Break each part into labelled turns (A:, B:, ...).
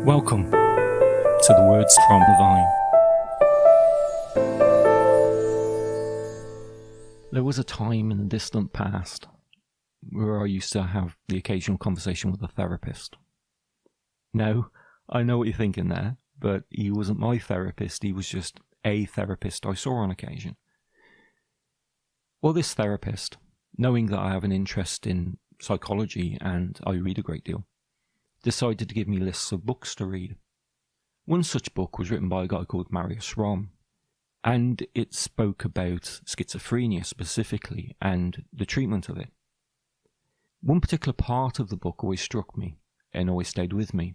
A: Welcome to the Words from the Vine. There was a time in the distant past where I used to have the occasional conversation with a therapist. Now, I know what you're thinking there, but he wasn't my therapist, he was just a therapist I saw on occasion. Well, this therapist, knowing that I have an interest in psychology and I read a great deal, decided to give me lists of books to read. One such book was written by a guy called Marius Romme, and it spoke about schizophrenia specifically and the treatment of it. One particular part of the book always struck me and always stayed with me.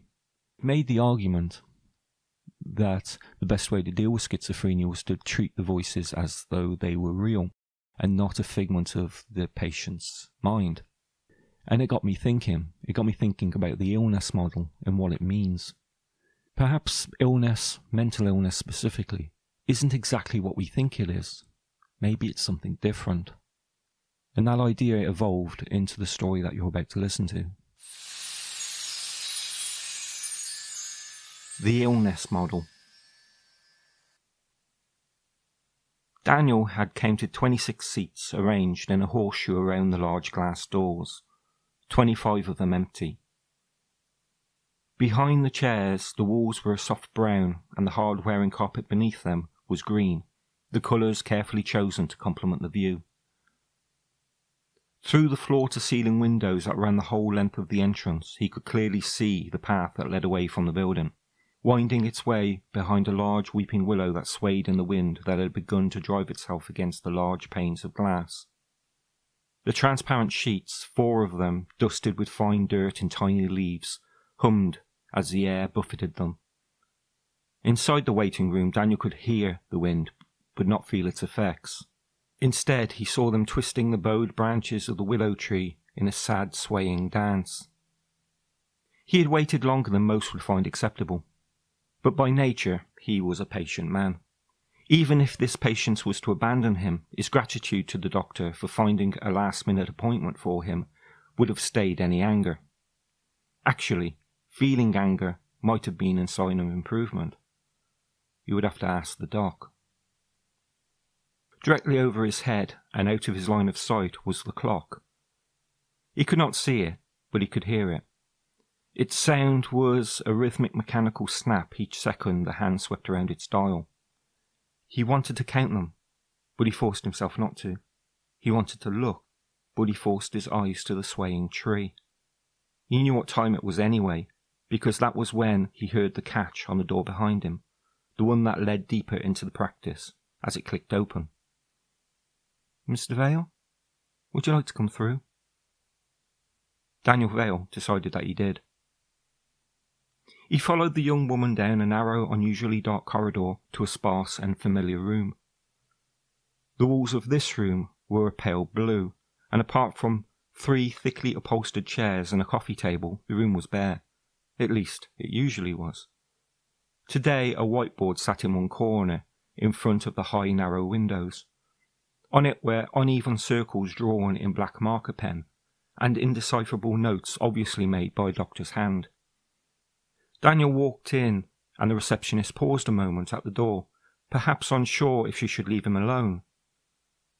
A: It made the argument that the best way to deal with schizophrenia was to treat the voices as though they were real and not a figment of the patient's mind. And it got me thinking about the illness model and what it means. Perhaps illness, mental illness specifically, isn't exactly what we think it is. Maybe it's something different. And that idea evolved into the story that you're about to listen to. The illness model. Daniel had counted 26 seats arranged in a horseshoe around the large glass doors. 25 of them empty. Behind the chairs, the walls were a soft brown and the hard-wearing carpet beneath them was green, the colours carefully chosen to complement the view. Through the floor-to-ceiling windows that ran the whole length of the entrance, he could clearly see the path that led away from the building, winding its way behind a large weeping willow that swayed in the wind that had begun to drive itself against the large panes of glass. The transparent sheets, 4 of them, dusted with fine dirt and tiny leaves, hummed as the air buffeted them. Inside the waiting room, Daniel could hear the wind, but not feel its effects. Instead, he saw them twisting the bowed branches of the willow tree in a sad, swaying dance. He had waited longer than most would find acceptable, but by nature he was a patient man. Even if this patience was to abandon him, his gratitude to the doctor for finding a last-minute appointment for him would have stayed any anger. Actually, feeling anger might have been a sign of improvement. You would have to ask the doc. Directly over his head and out of his line of sight was the clock. He could not see it, but he could hear it. Its sound was a rhythmic mechanical snap each second the hand swept around its dial. He wanted to count them, but he forced himself not to. He wanted to look, but he forced his eyes to the swaying tree. He knew what time it was anyway, because that was when he heard the catch on the door behind him, the one that led deeper into the practice, as it clicked open. "Mr. Vale, would you like to come through?" Daniel Vale decided that he did. He followed the young woman down a narrow, unusually dark corridor to a sparse and familiar room. The walls of this room were a pale blue, and apart from 3 thickly upholstered chairs and a coffee table, the room was bare. At least, it usually was. Today, a whiteboard sat in one corner, in front of the high, narrow windows. On it were uneven circles drawn in black marker pen, and indecipherable notes obviously made by a doctor's hand. Daniel walked in, and the receptionist paused a moment at the door, perhaps unsure if she should leave him alone.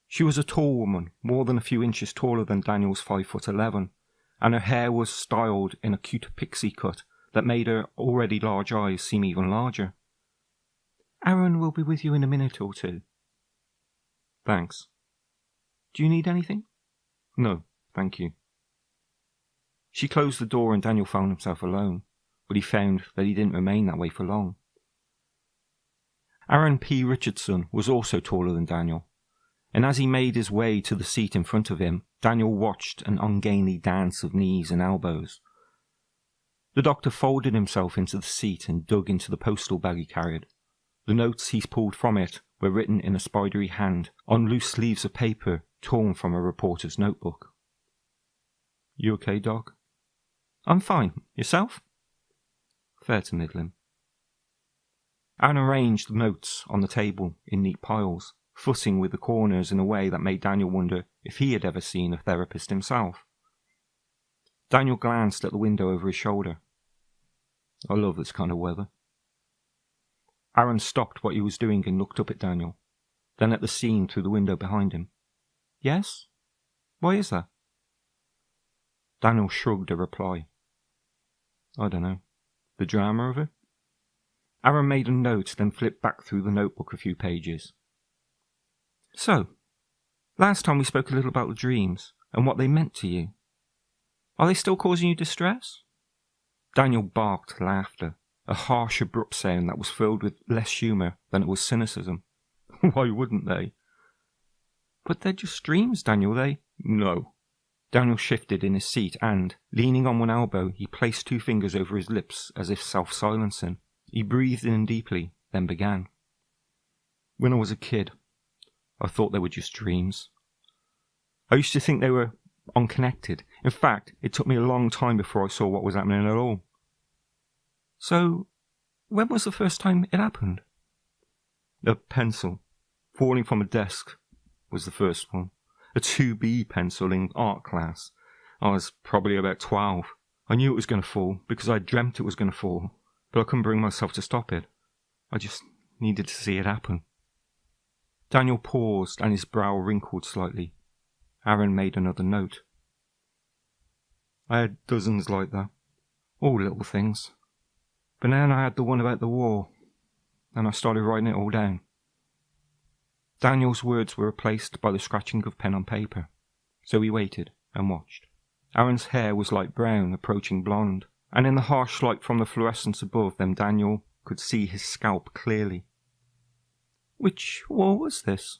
A: She was a tall woman, more than a few inches taller than Daniel's 5'11", and her hair was styled in a cute pixie cut that made her already large eyes seem even larger. "Aaron will be with you in a minute or two." "Thanks. Do you need anything?" "No, thank you." She closed the door and Daniel found himself alone, but he found that he didn't remain that way for long. Aaron P. Richardson was also taller than Daniel, and as he made his way to the seat in front of him, Daniel watched an ungainly dance of knees and elbows. The doctor folded himself into the seat and dug into the postal bag he carried. The notes he pulled from it were written in a spidery hand on loose leaves of paper torn from a reporter's notebook. "You okay, Doc?" "I'm fine. Yourself?" "Fair to middling." Aaron arranged the notes on the table in neat piles, fussing with the corners in a way that made Daniel wonder if he had ever seen a therapist himself. Daniel glanced at the window over his shoulder. I love this kind of weather. Aaron stopped what he was doing and looked up at Daniel, then at the scene through the window behind him. Yes? Why is that? Daniel shrugged a reply. I don't know. The drama of it? Aaron made a note, then flipped back through the notebook a few pages. So, last time we spoke a little about the dreams and what they meant to you. Are they still causing you distress? Daniel barked laughter, a harsh, abrupt sound that was filled with less humour than it was cynicism. Why wouldn't they? But they're just dreams, Daniel, No. Daniel shifted in his seat and, leaning on one elbow, he placed 2 fingers over his lips as if self-silencing. He breathed in deeply, then began. When I was a kid, I thought they were just dreams. I used to think they were unconnected. In fact, it took me a long time before I saw what was happening at all. So, when was the first time it happened? A pencil, falling from a desk, was the first one. A 2B pencil in art class. I was probably about 12. I knew it was going to fall because I dreamt it was going to fall, but I couldn't bring myself to stop it. I just needed to see it happen. Daniel paused and his brow wrinkled slightly. Aaron made another note. I had dozens like that. All little things. But then I had the one about the war, and I started writing it all down. Daniel's words were replaced by the scratching of pen on paper, so he waited and watched. Aaron's hair was light brown, approaching blonde, and in the harsh light from the fluorescence above them Daniel could see his scalp clearly. Which war was this?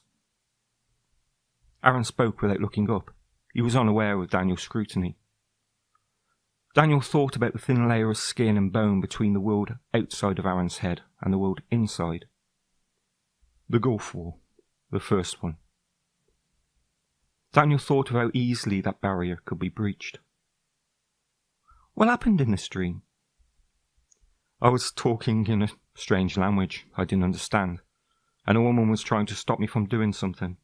A: Aaron spoke without looking up. He was unaware of Daniel's scrutiny. Daniel thought about the thin layer of skin and bone between the world outside of Aaron's head and the world inside. The Gulf War, the first one. Daniel thought of how easily that barrier could be breached. What happened in this dream? I was talking in a strange language I didn't understand, and a woman was trying to stop me from doing something,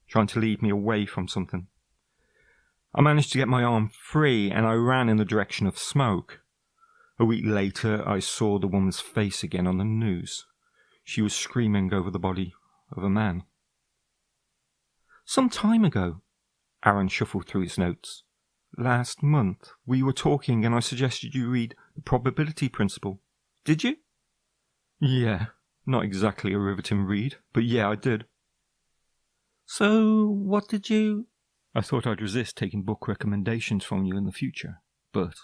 A: trying to lead me away from something. I managed to get my arm free and I ran in the direction of smoke. A week later, I saw the woman's face again on the news. She was screaming over the body of a man. Some time ago, Aaron shuffled through his notes. Last month, we were talking and I suggested you read The Probability Principle. Did you? Yeah, not exactly a riveting read, but yeah, I did. So, what did you... I thought I'd resist taking book recommendations from you in the future, but,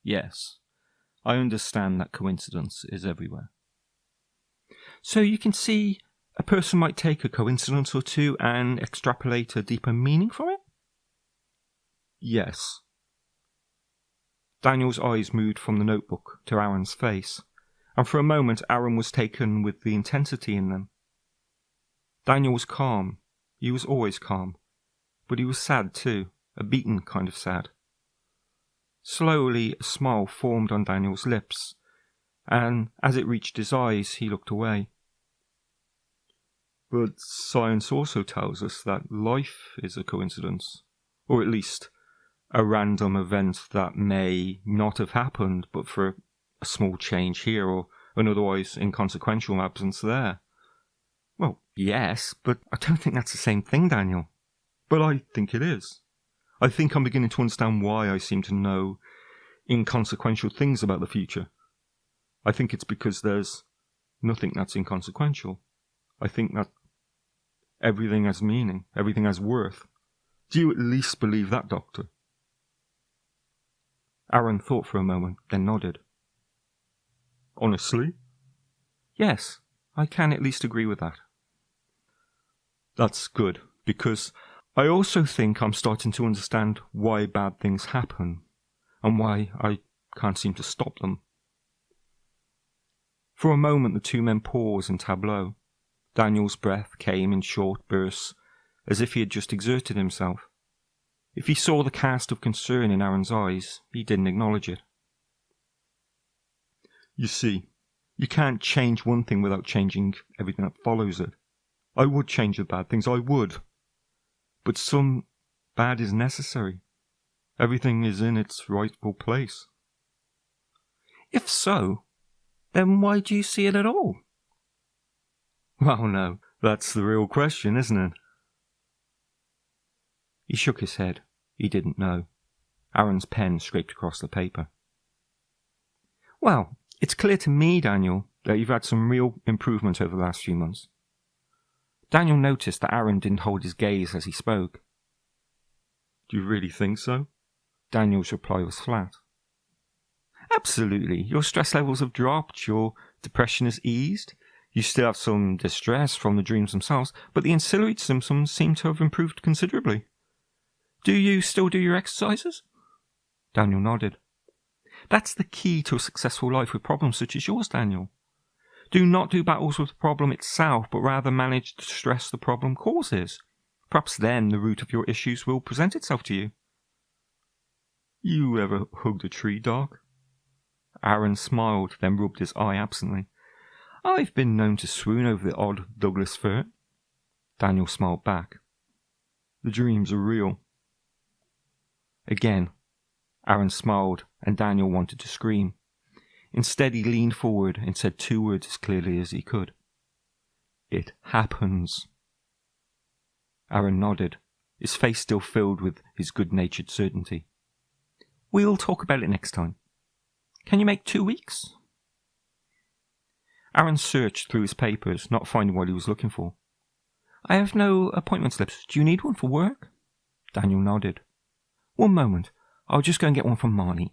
A: yes, I understand that coincidence is everywhere. So you can see a person might take a coincidence or two and extrapolate a deeper meaning from it? Yes. Daniel's eyes moved from the notebook to Aaron's face, and for a moment Aaron was taken with the intensity in them. Daniel was calm. He was always calm. But he was sad too, a beaten kind of sad. Slowly a smile formed on Daniel's lips, and as it reached his eyes, he looked away. But science also tells us that life is a coincidence, or at least a random event that may not have happened, but for a small change here or an otherwise inconsequential absence there. Well, yes, but I don't think that's the same thing, Daniel. But I think it is. I think I'm beginning to understand why I seem to know inconsequential things about the future. I think it's because there's nothing that's inconsequential. I think that everything has meaning, everything has worth. Do you at least believe that, Doctor? Aaron thought for a moment, then nodded. Honestly? Yes, I can at least agree with that. That's good, because I also think I'm starting to understand why bad things happen, and why I can't seem to stop them. For a moment the 2 men paused in tableau. Daniel's breath came in short bursts, as if he had just exerted himself. If he saw the cast of concern in Aaron's eyes, he didn't acknowledge it. You see, you can't change one thing without changing everything that follows it. I would change the bad things, I would. But some bad is necessary. Everything is in its rightful place. If so, Then why do you see it at all? Well, no, that's the real question, isn't it? He shook his head. He didn't know. Aaron's pen scraped across the paper. Well, it's clear to me, Daniel, that you've had some real improvement over the last few months. Daniel noticed that Aaron didn't hold his gaze as he spoke. Do you really think so? Daniel's reply was flat. Absolutely. Your stress levels have dropped, your depression has eased. You still have some distress from the dreams themselves, but the ancillary symptoms seem to have improved considerably. Do you still do your exercises? Daniel nodded. That's the key to a successful life with problems such as yours, Daniel. Do not do battles with the problem itself, but rather manage the stress the problem causes. Perhaps then the root of your issues will present itself to you. You ever hugged a tree, Doc? Aaron smiled, then rubbed his eye absently. I've been known to swoon over the odd Douglas fir. Daniel smiled back. The dreams are real. Again, Aaron smiled, and Daniel wanted to scream. Instead, he leaned forward and said 2 words as clearly as he could. It happens. Aaron nodded, his face still filled with his good-natured certainty. We'll talk about it next time. Can you make 2 weeks? Aaron searched through his papers, not finding what he was looking for. I have no appointment slips. Do you need one for work? Daniel nodded. 1 moment. I'll just go and get one from Marnie.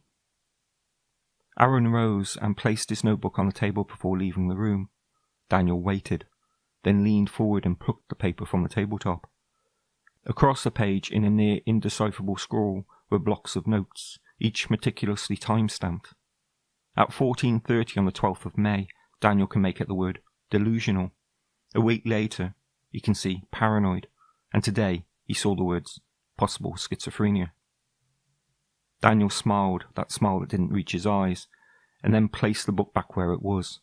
A: Aaron rose and placed his notebook on the table before leaving the room. Daniel waited, then leaned forward and plucked the paper from the tabletop. Across the page, in a near indecipherable scrawl, were blocks of notes, each meticulously time-stamped. At 14:30 on the 12th of May, Daniel can make out the word delusional. A week later, he can see paranoid, and today he saw the words possible schizophrenia. Daniel smiled, that smile that didn't reach his eyes, and then placed the book back where it was.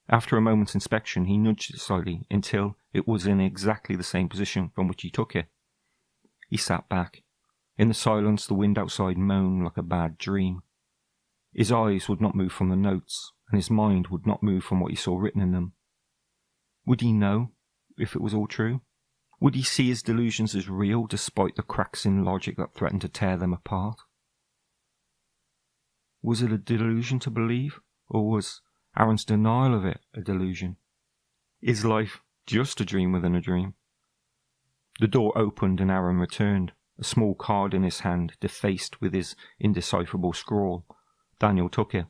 A: After a moment's inspection, he nudged it slightly until it was in exactly the same position from which he took it. He sat back. In the silence, the wind outside moaned like a bad dream. His eyes would not move from the notes, and his mind would not move from what he saw written in them. Would he know if it was all true? Would he see his delusions as real, despite the cracks in logic that threatened to tear them apart? Was it a delusion to believe, or was Aaron's denial of it a delusion? Is life just a dream within a dream? The door opened and Aaron returned, a small card in his hand, defaced with his indecipherable scrawl. Daniel took it.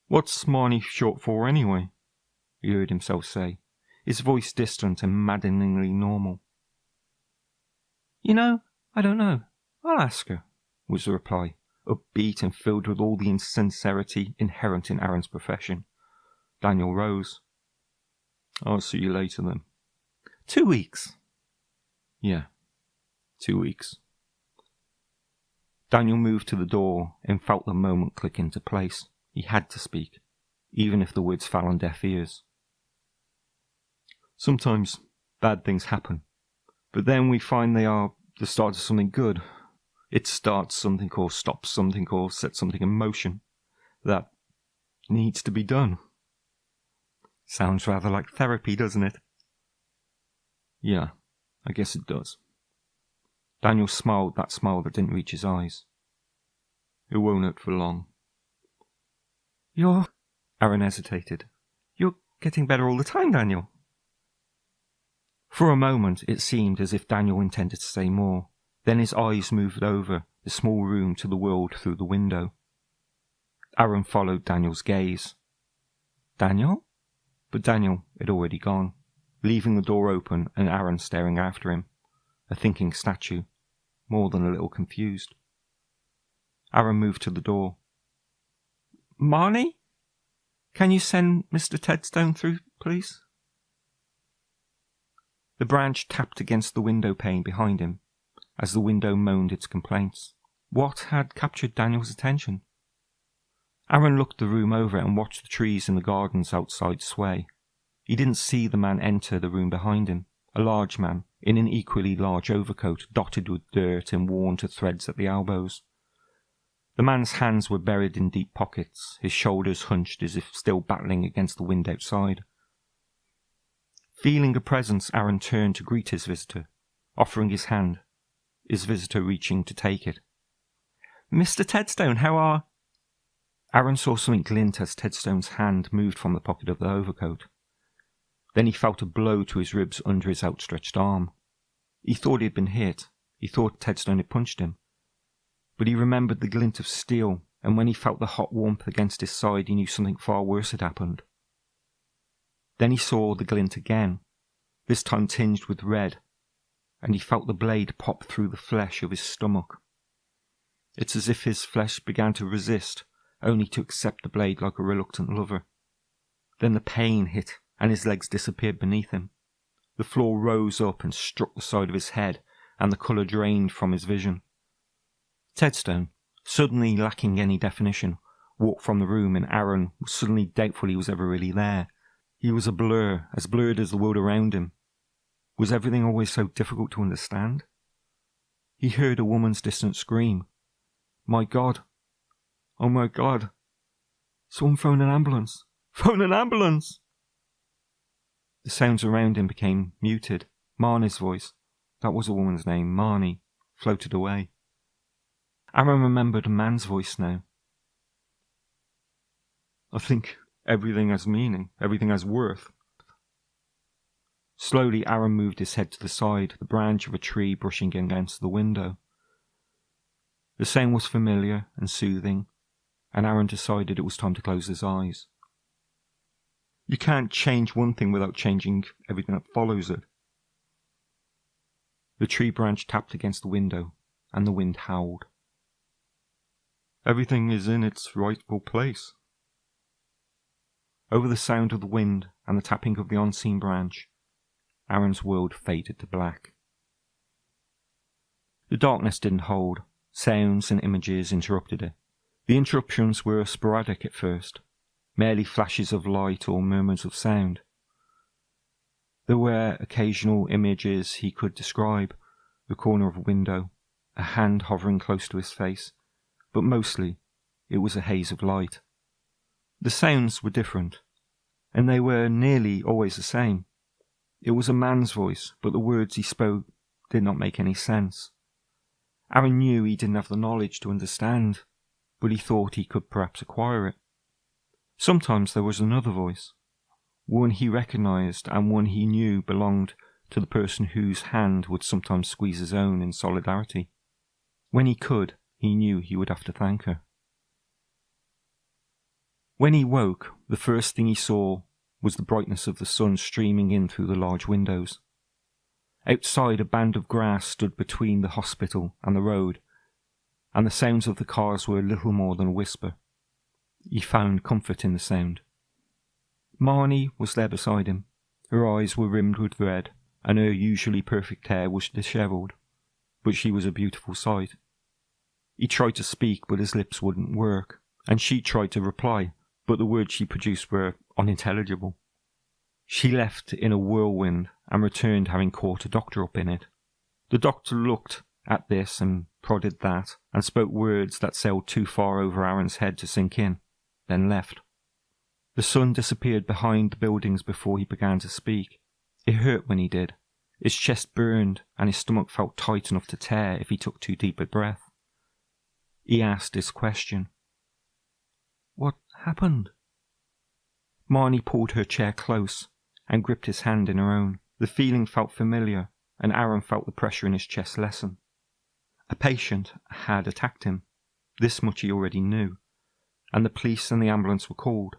A: What's Marnie short for anyway? He heard himself say, his voice distant and maddeningly normal. I don't know. I'll ask her, was the reply, upbeat and filled with all the insincerity inherent in Aaron's profession. Daniel rose. I'll see you later then. 2 weeks. Yeah, 2 weeks. Daniel moved to the door and felt the moment click into place. He had to speak, even if the words fell on deaf ears. Sometimes bad things happen, but then we find they are the start of something good. It starts something or stops something or sets something in motion that needs to be done. Sounds rather like therapy, doesn't it? Yeah, I guess it does. Daniel smiled that smile that didn't reach his eyes. It won't hurt for long. Aaron hesitated. You're getting better all the time, Daniel. For a moment, it seemed as if Daniel intended to say more. Then his eyes moved over the small room to the world through the window. Aaron followed Daniel's gaze. Daniel? But Daniel had already gone, leaving the door open and Aaron staring after him, a thinking statue, more than a little confused. Aaron moved to the door. Marnie? Can you send Mr. Tedstone through, please? The branch tapped against the window pane behind him, as the window moaned its complaints. What had captured Daniel's attention? Aaron looked the room over and watched the trees in the gardens outside sway. He didn't see the man enter the room behind him, a large man, in an equally large overcoat, dotted with dirt and worn to threads at the elbows. The man's hands were buried in deep pockets, his shoulders hunched as if still battling against the wind outside. Feeling a presence, Aaron turned to greet his visitor, offering his hand, his visitor reaching to take it. "Mr. Tedstone, how are—" Aaron saw something glint as Tedstone's hand moved from the pocket of the overcoat. Then he felt a blow to his ribs under his outstretched arm. He thought he had been hit. He thought Tedstone had punched him. But he remembered the glint of steel, and when he felt the hot warmth against his side, he knew something far worse had happened. Then he saw the glint again, this time tinged with red, and he felt the blade pop through the flesh of his stomach. It's as if his flesh began to resist, only to accept the blade like a reluctant lover. Then the pain hit, and his legs disappeared beneath him. The floor rose up and struck the side of his head, and the colour drained from his vision. Tedstone, suddenly lacking any definition, walked from the room, and Aaron was suddenly doubtful he was ever really there. He was a blur, as blurred as the world around him. Was everything always so difficult to understand? He heard a woman's distant scream. "My God! Oh my God! Someone phone an ambulance! Phone an ambulance!" The sounds around him became muted. Marnie's voice, that was a woman's name, Marnie, floated away. Aaron remembered a man's voice now. "I think everything has meaning, everything has worth." Slowly Aaron moved his head to the side, the branch of a tree brushing against the window. The sound was familiar and soothing, and Aaron decided it was time to close his eyes. You can't change one thing without changing everything that follows it. The tree branch tapped against the window, and the wind howled. Everything is in its rightful place. Over the sound of the wind and the tapping of the unseen branch, Aaron's world faded to black. The darkness didn't hold. Sounds and images interrupted it. The interruptions were sporadic at first, merely flashes of light or murmurs of sound. There were occasional images he could describe, the corner of a window, a hand hovering close to his face, but mostly it was a haze of light. The sounds were different, and they were nearly always the same. It was a man's voice, but the words he spoke did not make any sense. Aaron knew he didn't have the knowledge to understand, but he thought he could perhaps acquire it. Sometimes there was another voice, one he recognized and one he knew belonged to the person whose hand would sometimes squeeze his own in solidarity. When he could, he knew he would have to thank her. When he woke, the first thing he saw was the brightness of the sun streaming in through the large windows. Outside, a band of grass stood between the hospital and the road, and the sounds of the cars were little more than a whisper. He found comfort in the sound. Marnie was there beside him. Her eyes were rimmed with red, and her usually perfect hair was dishevelled, but she was a beautiful sight. He tried to speak, but his lips wouldn't work, and she tried to reply, but the words she produced were unintelligible. She left in a whirlwind and returned having caught a doctor up in it. The doctor looked at this and prodded that, and spoke words that sailed too far over Aaron's head to sink in, then left. The sun disappeared behind the buildings before he began to speak. It hurt when he did. His chest burned, and his stomach felt tight enough to tear if he took too deep a breath. He asked his question. "What happened?" Marnie pulled her chair close and gripped his hand in her own. The feeling felt familiar, and Aaron felt the pressure in his chest lessen. A patient had attacked him. This much he already knew, and the police and the ambulance were called.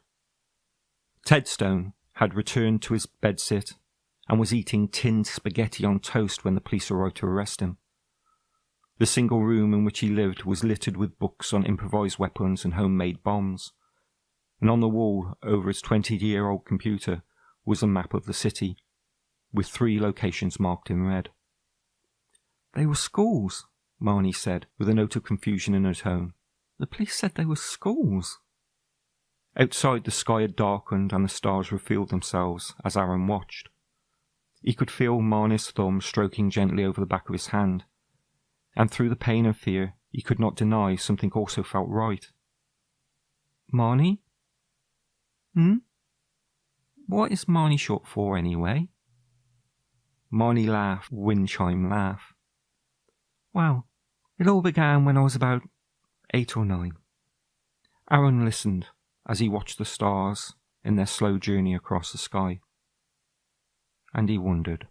A: Tedstone had returned to his bedsit and was eating tinned spaghetti on toast when the police arrived to arrest him. The single room in which he lived was littered with books on improvised weapons and homemade bombs, and on the wall over his 20-year-old computer was a map of the city, with 3 locations marked in red. "They were schools," Marnie said, with a note of confusion in her tone. "The police said they were schools." Outside, the sky had darkened and the stars revealed themselves as Aaron watched. He could feel Marnie's thumb stroking gently over the back of his hand, and through the pain and fear, he could not deny something also felt right. Marnie? What is Marnie short for, anyway? Marnie laughed, wind chime laugh. Well, it all began when I was about 8 or 9. Aaron listened as he watched the stars in their slow journey across the sky. And he wondered.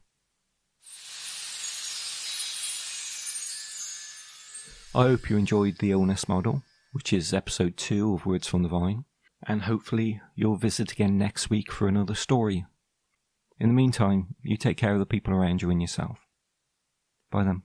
A: I hope you enjoyed the illness model, which is episode 2 of Words from the Vine, and hopefully you'll visit again next week for another story. In the meantime, you take care of the people around you and yourself. Bye then.